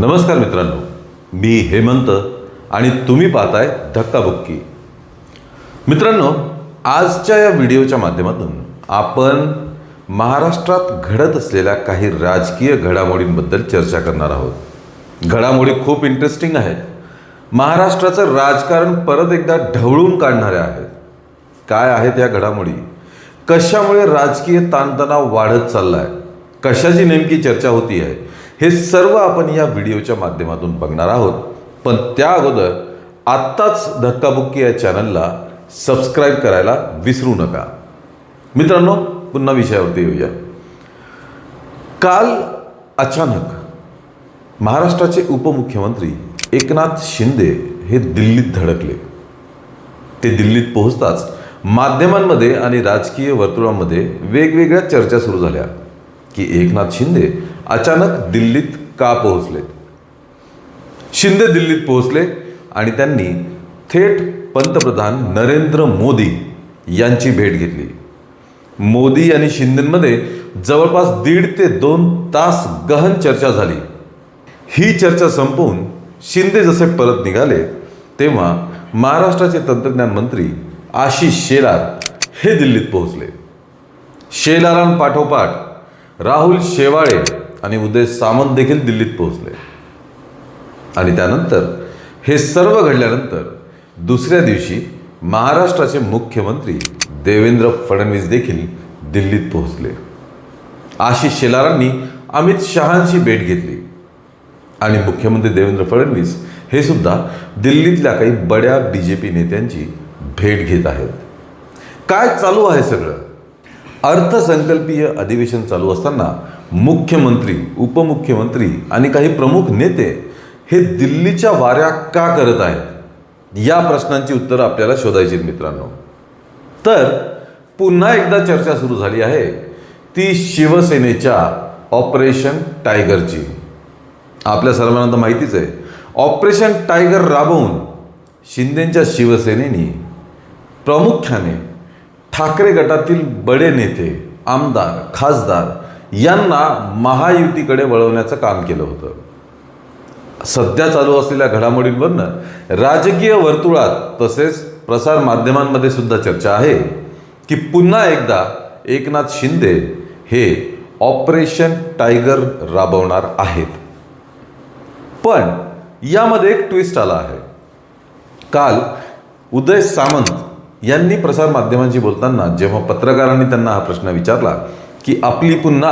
नमस्कार मित्रांनो, मी हेमंत आणि तुम्ही पाहताय धक्काबुक्की. मित्रांनो, आजच्या या व्हिडिओच्या माध्यमातून आपण महाराष्ट्रात घडत असलेल्या काही राजकीय घडामोडींबद्दल चर्चा करणार आहोत. घडामोडी खूप इंटरेस्टिंग आहेत. महाराष्ट्राचं राजकारण परत एकदा ढवळून काढणाऱ्या आहेत. काय आहेत या घडामोडी? कशामुळे राजकीय ताणतणाव वाढत चाललाय? कशाची नेमकी चर्चा होती आहे? हे सर्व आपण या व्हिडिओच्या माध्यमातून बघणार आहोत. पण त्या अगोदर आत्ताच धक्काबुक्की या चॅनलला सबस्क्राईब करायला विसरू नका. मित्रांनो, पुन्हा विषयावरती येऊया. काल अचानक महाराष्ट्राचे उपमुख्यमंत्री एकनाथ शिंदे हे दिल्लीत धडकले. ते दिल्लीत पोहोचताच माध्यमांमध्ये आणि राजकीय वर्तुळामध्ये वेगवेगळ्या चर्चा सुरू झाल्या की एकनाथ शिंदे अचानक दिल्लीत का पोहोचले. शिंदे दिल्लीत पोहोचले आणि त्यांनी थेट पंतप्रधान नरेंद्र मोदी यांची भेट घेतली. मोदी आणि शिंदेमध्ये जवळपास 1.5 ते 2 तास गहन चर्चा झाली. ही चर्चा संपवून शिंदे जसे परत निघाले तेव्हा महाराष्ट्राचे तंत्रज्ञान मंत्री आशिष शेलार हे दिल्लीत पोहोचले. शेलारांपाठोपाठ राहुल शेवाळे आणि उदय सामंत देखील दिल्लीत पोहोचले. आणि त्यानंतर हे सर्व घडल्यानंतर दुसऱ्या दिवशी महाराष्ट्राचे मुख्यमंत्री देवेंद्र फडणवीस देखील दिल्लीत पोहोचले. आशिष शेलारांनी अमित शहांची भेट घेतली आणि मुख्यमंत्री देवेंद्र फडणवीस हे सुद्धा दिल्लीतल्या काही बड्या BJP नेत्यांची भेट घेत आहेत. काय चालू आहे सगळं? अर्थसंकल्पीय अधिवेशन चालू असताना मुख्यमंत्री, उपमुख्यमंत्री आणि काही प्रमुख नेते हे दिल्लीच्या वाऱ्या का करत आहेत? या प्रश्नांची उत्तरं आपल्याला शोधायची मित्रांनो. तर पुन्हा एकदा चर्चा सुरू झाली आहे ती शिवसेनेच्या ऑपरेशन टायगरची. आपल्या सर्वांना तर माहितीच आहे, ऑपरेशन टायगर राबवून शिंदेच्या शिवसेनेने प्रामुख्याने ठाकरे गटातील बडे नेते, आमदार, खासदार यांना महायुतीकडे वळवण्याचं काम केलं होतं. सध्या चालू असलेल्या घडामोडींवरनं राजकीय वर्तुळात तसेच प्रसार माध्यमांमध्ये सुद्धा चर्चा आहे की पुन्हा एकदा एकनाथ शिंदे हे ऑपरेशन टायगर राबवणार आहेत. पण यामध्ये एक ट्विस्ट आला आहे. काल उदय सामंत यांनी प्रसार माध्यमांशी बोलताना जेव्हा पत्रकारांनी त्यांना हा प्रश्न विचारला की आपली पुन्हा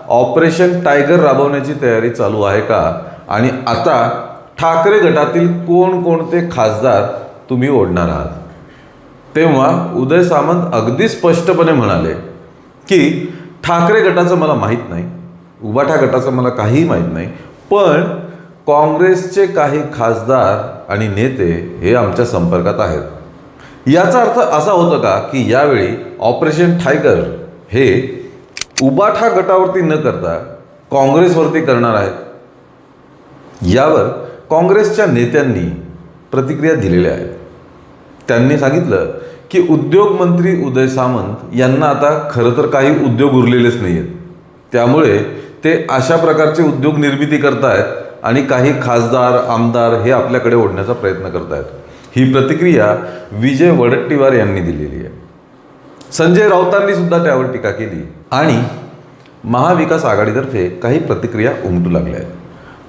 ऑपरेशन टायगर राबवण्याची तयारी चालू आहे का आणि आता ठाकरे गटातील कोणकोणते खासदार तुम्ही ओढणार आहात, तेव्हा उदय सामंत अगदी स्पष्टपणे म्हणाले की ठाकरे गटाचं मला माहीत नाही, उबाठा गटाचं मला काहीही माहीत नाही, पण काँग्रेसचे काही खासदार आणि नेते हे आमच्या संपर्कात आहेत. याचा अर्थ असा होता का की यावेळी ऑपरेशन टायगर हे उबाठा गटावरती न करता काँग्रेसवरती करणार आहेत? यावर काँग्रेसच्या नेत्यांनी प्रतिक्रिया दिलेल्या आहेत. त्यांनी सांगितलं की उद्योग मंत्री उदय सामंत यांना आता खरं तर काही उद्योग उरलेलेच नाही आहेत, त्यामुळे ते अशा प्रकारचे उद्योग निर्मिती करतायत आणि काही खासदार, आमदार हे आपल्याकडे ओढण्याचा प्रयत्न करतायत. ही प्रतिक्रिया विजय वडेट्टीवार यांनी दिलेली आहे. संजय राऊतांनी सुद्धा त्यावर टीका केली आणि महाविकास आघाडीतर्फे काही प्रतिक्रिया उमटू लागल्या आहेत.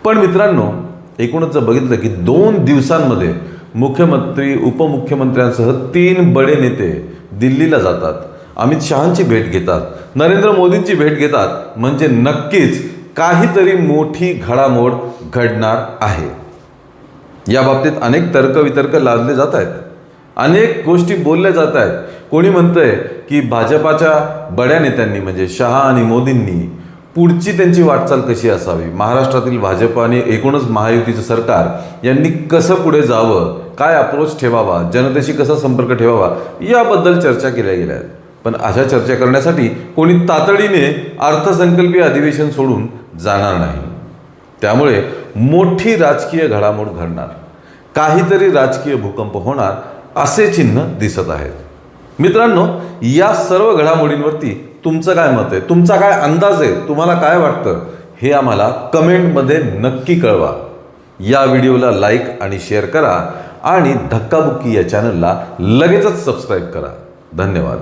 पण मित्रांनो, एकूणच जर बघितलं की 2 दिवसांमध्ये मुख्यमंत्री, उपमुख्यमंत्र्यांसह 3 बडे नेते दिल्लीला जातात, अमित शहांची भेट घेतात, नरेंद्र मोदींची भेट घेतात, म्हणजे नक्कीच काहीतरी मोठी घडामोड घडणार आहे. या बाबतीत अनेक तर्कवितर्क लादले जात आहेत, अनेक गोष्टी बोलल्या जात आहेत. कोणी म्हणतंय की भाजपाच्या बड्या नेत्यांनी म्हणजे शहा आणि मोदींनी पुढची त्यांची वाटचाल कशी असावी, महाराष्ट्रातील भाजप आणि एकूणच महायुतीचं सरकार यांनी कसं पुढे जावं, काय अप्रोच ठेवावा, जनतेशी कसा संपर्क ठेवावा, याबद्दल चर्चा केल्या गेल्या आहेत. पण अशा चर्चा करण्यासाठी कोणी तातडीने अर्थसंकल्पीय अधिवेशन सोडून जाणार नाही. त्यामुळे मोठी राजकीय घडामोड घडणार, काहीतरी राजकीय भूकंप होणार असे चिन्ह दिसत आहेत. मित्रांनो, या सर्व घडामोडींवरती तुमचं काय मत आहे, तुमचा काय अंदाज आहे, तुम्हाला काय वाटतं हे आम्हाला कमेंटमध्ये नक्की कळवा. या व्हिडिओला लाईक आणि शेअर करा आणि धक्काबुक्की या चॅनलला लगेचच सबस्क्राईब करा. धन्यवाद.